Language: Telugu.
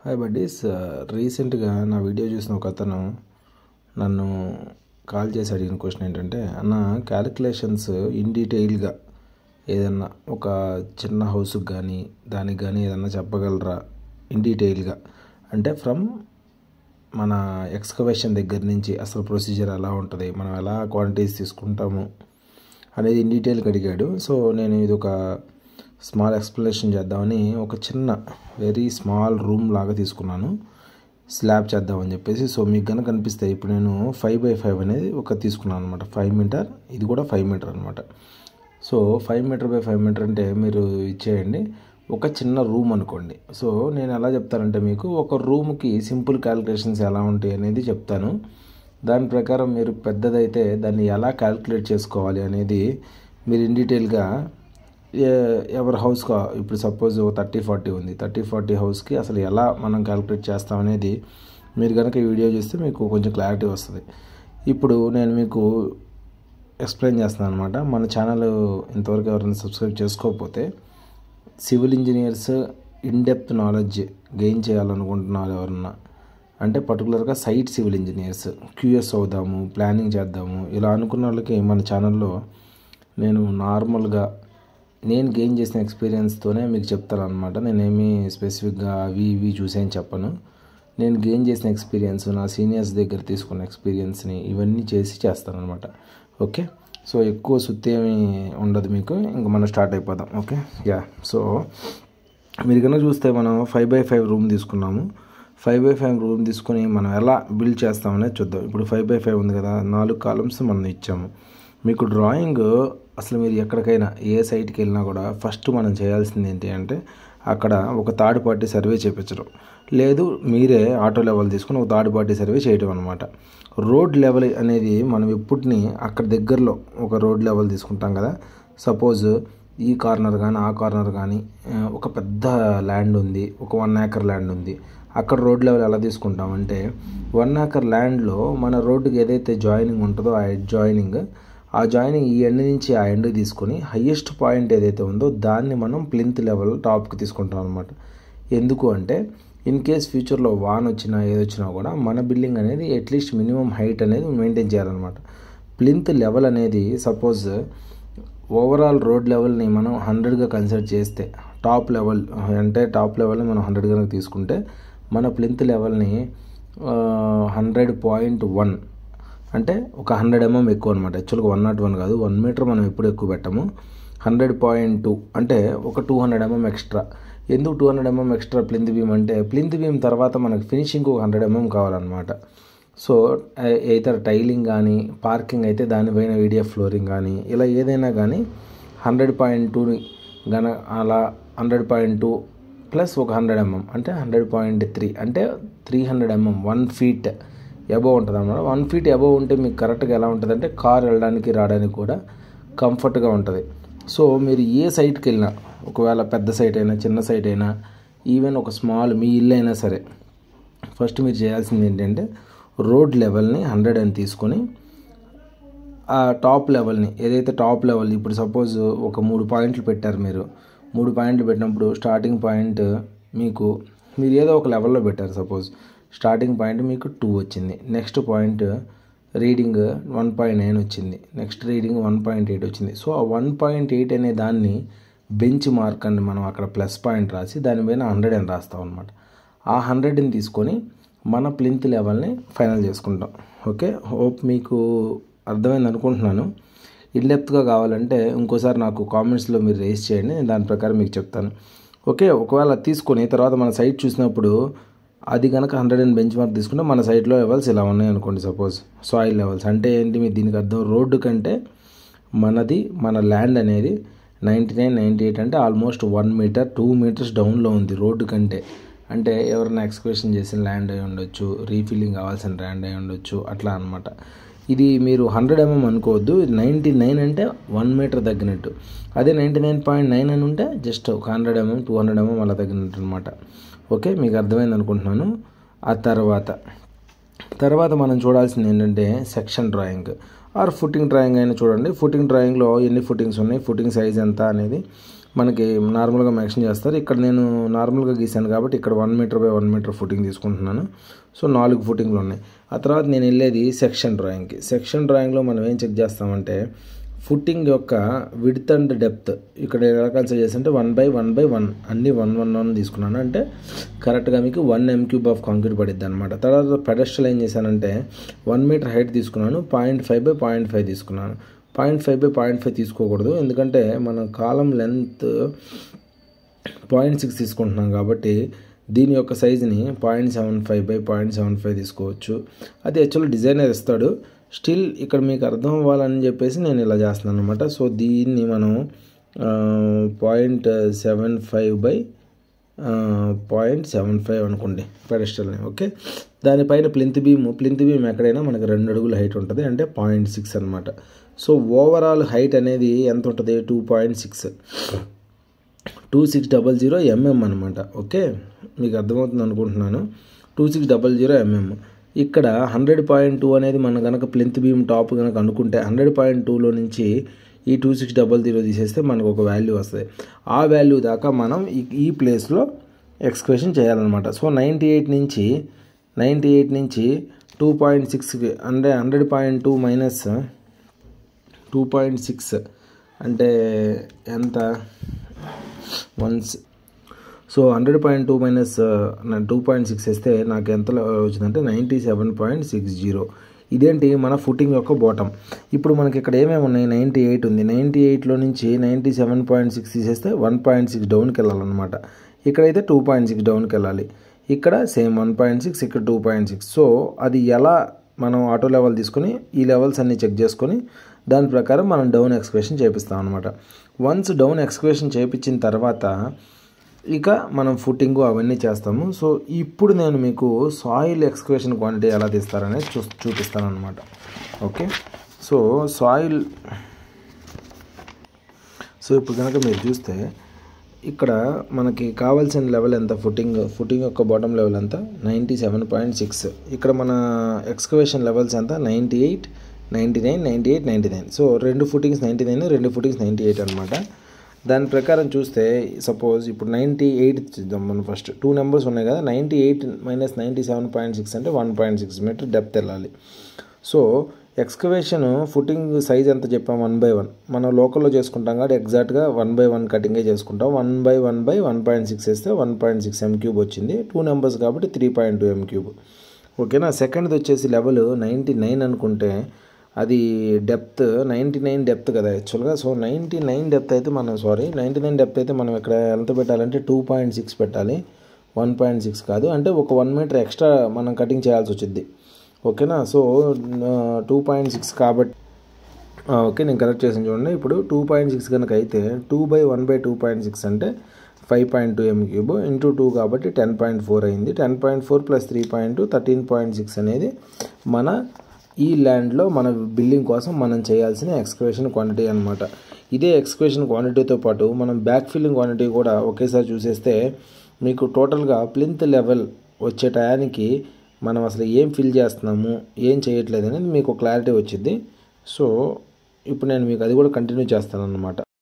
Hi buddies. రీసెంట్గా నా వీడియో చూసిన ఒక అతను నన్ను కాల్ చేసి అడిగిన క్వశ్చన్ ఏంటంటే, అన్న క్యాలిక్యులేషన్స్ ఇన్ డీటెయిల్గా ఏదన్నా ఒక చిన్న హౌస్కి కానీ దానికి కానీ ఏదన్నా చెప్పగలరా ఇన్ డీటెయిల్గా, అంటే ఫ్రమ్ మన ఎక్స్కవేషన్ దగ్గర నుంచి అసలు ప్రొసీజర్ ఎలా ఉంటుంది, మనం ఎలా క్వాంటిటీస్ తీసుకుంటాము అనేది ఇన్ డీటెయిల్గా అడిగాడు. సో నేను ఇది ఒక స్మాల్ ఎక్స్ప్లెనేషన్ చేద్దామని ఒక చిన్న వెరీ స్మాల్ రూమ్ లాగా తీసుకున్నాను, స్లాబ్ చేద్దామని చెప్పేసి. సో మీకు కనుక కనిపిస్తే ఇప్పుడు నేను 5x5 అనేది ఒక తీసుకున్నాను అనమాట. 5 మీటర్, ఇది కూడా 5 మీటర్ అనమాట. సో 5 మీటర్ బై 5 మీటర్ అంటే మీరు ఇచ్చేయండి ఒక చిన్న రూమ్ అనుకోండి. సో నేను ఎలా చెప్తానంటే, మీకు ఒక రూమ్కి సింపుల్ క్యాలిక్యులేషన్స్ ఎలా ఉంటాయి అనేది చెప్తాను. దాని ప్రకారం మీరు పెద్దదైతే దాన్ని ఎలా క్యాలిక్యులేట్ చేసుకోవాలి అనేది మీరు ఇన్ డీటెయిల్గా ఎవరి హౌస్కి, ఇప్పుడు సపోజ్ 30-40 ఉంది, 30-40 హౌస్కి అసలు ఎలా మనం క్యాలిక్యులేట్ చేస్తాం అనేది మీరు కనుక ఈ వీడియో చూస్తే మీకు కొంచెం క్లారిటీ వస్తుంది. ఇప్పుడు నేను మీకు ఎక్స్ప్లెయిన్ చేస్తాను అనమాట. మన ఛానల్ ఇంతవరకు ఎవరైనా సబ్స్క్రైబ్ చేసుకోకపోతే, civil engineers in depth knowledge gain చేయాలనుకుంటున్నారు ఎవరన్నా, అంటే పర్టికులర్గా సైట్ సివిల్ ఇంజనీర్స్, క్యూఎస్ అవుదాము, ప్లానింగ్ చేద్దాము ఇలా అనుకున్న వాళ్ళకి మన ఛానల్లో నేను నార్మల్గా నేను గెయిన్ చేసిన ఎక్స్పీరియన్స్తోనే మీకు చెప్తాను అనమాట. నేనేమి స్పెసిఫిక్గా అవి ఇవి చూసేని చెప్పను. నేను గెయిన్ చేసిన ఎక్స్పీరియన్స్, నా సీనియర్స్ దగ్గర తీసుకున్న ఎక్స్పీరియన్స్ని ఇవన్నీ చేస్తాను అనమాట. ఓకే, సో ఎక్కువ సుత్తేమీ ఉండదు మీకు. ఇంక మనం స్టార్ట్ అయిపోదాం. ఓకే, సో మీరు కనుక చూస్తే మనం 5x5 రూమ్ తీసుకున్నాము. 5x5 రూమ్ తీసుకొని మనం ఎలా బిల్డ్ చేస్తామనేది చూద్దాం. ఇప్పుడు 5x5 ఉంది కదా, 4 కాలమ్స్ మనం ఇచ్చాము. మీకు డ్రాయింగ్ అసలు మీరు ఎక్కడికైనా ఏ సైట్కి వెళ్ళినా కూడా ఫస్ట్ మనం చేయాల్సింది ఏంటి అంటే, అక్కడ ఒక థర్డ్ పార్టీ సర్వే చేయించడం, లేదు మీరే ఆటో లెవెల్ తీసుకుని ఒక థర్డ్ పార్టీ సర్వే చేయడం అనమాట. రోడ్ లెవెల్ అనేది మనం ఎప్పుడుని అక్కడ దగ్గరలో ఒక రోడ్ లెవెల్ తీసుకుంటాం కదా. సపోజ్ ఈ కార్నర్ కానీ ఆ కార్నర్ కానీ ఒక పెద్ద ల్యాండ్ ఉంది, ఒక 1 acre ల్యాండ్ ఉంది. అక్కడ రోడ్ లెవెల్ ఎలా తీసుకుంటామంటే, 1 acre ల్యాండ్లో మన రోడ్డుకి ఏదైతే జాయినింగ్ ఉంటుందో ఆ జాయినింగ్ ఈ ఎండ్ నుంచి ఆ ఎండ్కి తీసుకొని హయ్యెస్ట్ పాయింట్ ఏదైతే ఉందో దాన్ని మనం ప్లింత్ లెవెల్ టాప్కి తీసుకుంటాం అనమాట. ఎందుకు అంటే, ఇన్ కేస్ ఫ్యూచర్లో వాన్ వచ్చినా ఏదొచ్చినా కూడా మన బిల్డింగ్ అనేది అట్లీస్ట్ మినిమం హైట్ అనేది మెయింటైన్ చేయాలన్నమాట. ప్లింత్ లెవెల్ అనేది సపోజ్ ఓవరాల్ రోడ్ లెవెల్ని మనం 100గా కన్సిడర్ చేస్తే, టాప్ లెవెల్ని మనం 100 కనుక తీసుకుంటే మన ప్లింత్ లెవెల్ని 100.1 అంటే ఒక 100 mm ఎక్కువ అనమాట. యాక్చువల్గా 101 కాదు, 1 మీటర్ మనం ఎప్పుడు ఎక్కువ పెట్టాము. 100.2 అంటే ఒక 200 mm ఎక్స్ట్రా. ఎందుకు 200 mm ఎక్స్ట్రా ప్లింత్ బీమ్ అంటే, ప్లింత్ బీమ్ తర్వాత మనకు ఫినిషింగ్ ఒక 100 mm కావాలన్నమాట. సో అయితే టైలింగ్ కానీ, పార్కింగ్ అయితే దానిపైన VDF ఫ్లోరింగ్ కానీ, ఇలా ఏదైనా కానీ 100.2 అలా 100.2 ప్లస్ ఒక 100 mm అంటే 100.3 అంటే 300 mm 1 feet అబోవ్ ఉంటుంది అన్నమాట. 1 feet అబోవ్ ఉంటే మీకు కరెక్ట్గా ఎలా ఉంటుంది అంటే, కార్ వెళ్ళడానికి రావడానికి కూడా కంఫర్ట్గా ఉంటుంది. సో మీరు ఏ సైట్కి వెళ్ళినా, ఒకవేళ పెద్ద సైట్ అయినా చిన్న సైట్ అయినా, ఈవెన్ ఒక స్మాల్ మీ ఇల్లు అయినా సరే, ఫస్ట్ మీరు చేయాల్సింది ఏంటంటే, రోడ్ లెవెల్ని 100 అని తీసుకొని ఆ టాప్ లెవెల్ని ఏదైతే టాప్ లెవెల్, ఇప్పుడు సపోజ్ ఒక 3 పాయింట్లు పెట్టారు. మీరు 3 పాయింట్లు పెట్టినప్పుడు స్టార్టింగ్ పాయింట్ మీరు ఏదో ఒక లెవెల్లో పెట్టారు. సపోజ్ స్టార్టింగ్ పాయింట్ మీకు 2 వచ్చింది, నెక్స్ట్ పాయింట్ రీడింగ్ 1.9 వచ్చింది, నెక్స్ట్ రీడింగ్ 1.8 వచ్చింది. సో ఆ 1.8 అనే దాన్ని బెంచ్ మార్క్ అని మనం అక్కడ ప్లస్ పాయింట్ రాసి దానిపైన 100 అని రాస్తాం అనమాట. ఆ 100ని తీసుకొని మన ప్లింత్ లెవెల్ని ఫైనల్ చేసుకుంటాం. ఓకే, హోప్ మీకు అర్థమైంది అనుకుంటున్నాను. ఇన్డెప్త్గా కావాలంటే ఇంకోసారి నాకు కామెంట్స్లో మీరు రేస్ చేయండి, నేను దాని ప్రకారం మీకు చెప్తాను. ఓకే, ఒకవేళ తీసుకొని తర్వాత మన సైట్ చూసినప్పుడు అది కనుక 100 బెంచ్ మార్క్ తీసుకుంటే మన సైట్లో లెవెల్స్ ఇలా ఉన్నాయి అనుకోండి. సపోజ్ సాయిల్ లెవెల్స్ అంటే ఏంటి, మీరు దీనికి అర్థం, రోడ్డు కంటే మన ల్యాండ్ అనేది 99-98 అంటే ఆల్మోస్ట్ 1 మీటర్ 2 మీటర్స్ డౌన్లో ఉంది రోడ్డు కంటే. అంటే ఎవరైనా ఎక్స్కవేషన్ చేసిన ల్యాండ్ అయి ఉండొచ్చు, రీఫిల్లింగ్ కావాల్సిన ల్యాండ్ అయి ఉండొచ్చు, అట్లా అనమాట. ఇది మీరు 100 mm అనుకోవద్దు. 99 అంటే 1 మీటర్ తగ్గినట్టు. అదే 99.9 అని ఉంటే జస్ట్ ఒక 100 mm 200 mm అలా తగ్గినట్టు అనమాట. ఓకే, మీకు అర్థమైంది అనుకుంటున్నాను. ఆ తర్వాత మనం చూడాల్సింది ఏంటంటే section drawing are footing drawing అయినా చూడండి. ఫుటింగ్ డ్రాయింగ్లో ఎన్ని ఫుటింగ్స్ ఉన్నాయి, ఫుటింగ్ సైజ్ ఎంత అనేది మనకి నార్మల్గా మెన్షన్ చేస్తారు. ఇక్కడ నేను నార్మల్గా గీసాను కాబట్టి ఇక్కడ 1 మీటర్ బై 1 మీటర్ ఫుటింగ్ తీసుకుంటున్నాను. సో 4 ఫుటింగ్లు ఉన్నాయి. ఆ తర్వాత నేను వెళ్ళేది సెక్షన్ డ్రాయింగ్కి. సెక్షన్ డ్రాయింగ్లో మనం ఏం చెక్ చేస్తామంటే ఫుటింగ్ యొక్క విడ్త్ అండ్ డెప్త్. ఇక్కడ ఎలా కన్సిడర్ చేస్తుంటే 1/1/1 అన్నీ 1 తీసుకున్నాను. అంటే కరెక్ట్గా మీకు 1 m³ ఆఫ్ కాంక్రీట్ పడిద్ది అనమాట. తర్వాత పెడెస్ట్రల్ ఏం చేశానంటే 1 మీటర్ హైట్ తీసుకున్నాను, 0.5/0.5 తీసుకున్నాను. 0.5/0.5 తీసుకోకూడదు, ఎందుకంటే మనం కాలం లెంత్ 0.6 తీసుకుంటున్నాం కాబట్టి దీని యొక్క సైజుని 0.75/0.75 తీసుకోవచ్చు. అది యాక్చువల్లీ డిజైనర్ ఇస్తాడు. స్టిల్ ఇక్కడ మీకు అర్థం అవ్వాలని చెప్పేసి నేను ఇలా చేస్తున్నాను అనమాట. సో దీన్ని మనం 0.75/0.75 అనుకోండి పెడెస్టల్ని. ఓకే, దానిపైన ప్లింత్ బీమ్ ఎక్కడైనా మనకి 2 అడుగుల హైట్ ఉంటుంది, అంటే 0.6 అనమాట. సో ఓవరాల్ హైట్ అనేది ఎంత ఉంటుంది? 2600 mm అనమాట. ఓకే, మీకు అర్థమవుతుంది అనుకుంటున్నాను. 2600 mm. ఇక్కడ 100.2 అనేది మన కనుక ప్లింత్ బీమ్ టాప్ కనుక అనుకుంటే 100.2లో నుంచి ఈ 2600 తీసేస్తే మనకు ఒక వాల్యూ వస్తుంది. ఆ వాల్యూ దాకా మనం ఈ ప్లేస్లో ఎక్స్క్వేషన్ చేయాలన్నమాట. సో 98 నుంచి 2.6 అంటే 100.2 మైనస్ 2.6 అంటే ఎంత? సో 100.2 మైనస్ 2.6 వేస్తే నాకు ఎంత వచ్చిందంటే 97.60. ఇదేంటి? మన ఫుటింగ్ యొక్క బాటమ్. ఇప్పుడు మనకి ఇక్కడ ఏమేమి ఉన్నాయి? 98 ఉంది. 98లో నుంచి 97.6 తీసేస్తే 1.6 డౌన్కి వెళ్ళాలన్నమాట. ఇక్కడైతే 2.6 డౌన్కి వెళ్ళాలి. ఇక్కడ సేమ్ 1.6, ఇక్కడ 2.6. సో అది ఎలా మనం ఆటో లెవెల్ తీసుకొని ఈ లెవెల్స్ అన్నీ చెక్ చేసుకొని దాని ప్రకారం మనం డౌన్ ఎక్స్క్వేషన్ చేపిస్తాం అనమాట. వన్స్ డౌన్ ఎక్స్క్వేషన్ చేయించిన తర్వాత ఇక మనం ఫుటింగ్ అవన్నీ చేస్తాము. సో ఇప్పుడు నేను మీకు సాయిల్ ఎక్స్క్వేషన్ క్వాంటిటీ ఎలా తీస్తారనేది చూపిస్తాను అనమాట. ఓకే, సో ఇప్పుడు కనుక మీరు చూస్తే ఇక్కడ మనకి కావాల్సిన లెవెల్ ఎంత? ఫుటింగ్ యొక్క బాటమ్ లెవెల్ ఎంత? 97.6. ఇక్కడ మన ఎక్స్కవేషన్ లెవెల్స్ ఎంత? 98, 99, 98, 99. సో 2 ఫుటింగ్స్ 99, 2 ఫుటింగ్స్ 98 అనమాట. దాని ప్రకారం చూస్తే సపోజ్ ఇప్పుడు 98 చూద్దాం మనం. ఫస్ట్ 2 నెంబర్స్ ఉన్నాయి కదా, 98 మైనస్ 97.6 అంటే 1.6 మీటర్ డెప్త్ వెళ్ళాలి. సో ఎక్స్కవేషన్ ఫుటింగ్ సైజ్ ఎంత చెప్పాం? 1/1. మనం లోకల్లో చేసుకుంటాం కాబట్టి ఎగ్జాక్ట్గా 1/1 కటింగే చేసుకుంటాం. 1/1/1.6 వేస్తే 1.6 m³ వచ్చింది. 2 నెంబర్స్ కాబట్టి 3.2 m³. ఓకేనా. సెకండ్ది వచ్చేసి లెవెల్ 99 అనుకుంటే అది డెప్త్ 99 డెప్త్ కదా యాక్చువల్గా. సో 99 డెప్త్ అయితే మనం 99 డెప్త్ అయితే మనం ఇక్కడ ఎంత పెట్టాలంటే 2.6 పెట్టాలి, 1.6 కాదు. అంటే ఒక 1 మీటర్ ఎక్స్ట్రా మనం కటింగ్ చేయాల్సి వచ్చింది. ఓకేనా. సో 2.6 కాబట్టి ఓకే, నేను కరెక్ట్ చేసాను చూడండి. ఇప్పుడు 2.6 కనుక అయితే 2/1/2.6 అంటే 5.2 m³ ఇంటూ 2 కాబట్టి 10.4 అయింది. 10.4 ప్లస్ 3.2 13.6 అనేది మన ఈ ల్యాండ్లో మన బిల్డింగ్ కోసం మనం చేయాల్సిన ఎక్స్కవేషన్ క్వాంటిటీ అనమాట. ఇదే ఎక్స్కవేషన్ క్వాంటిటీతో పాటు మనం బ్యాక్ ఫిల్లింగ్ క్వాంటిటీ కూడా ఒకేసారి చూసేస్తే మీకు టోటల్గా ప్లింత్ లెవెల్ వచ్చే టయానికి మనం అసలు ఏం ఫిల్ చేస్తున్నాము, ఏం చేయట్లేదు అనేది మీకు క్లారిటీ వచ్చింది. సో ఇప్పుడు నేను మీకు అది కూడా కంటిన్యూ చేస్తాను అన్నమాట.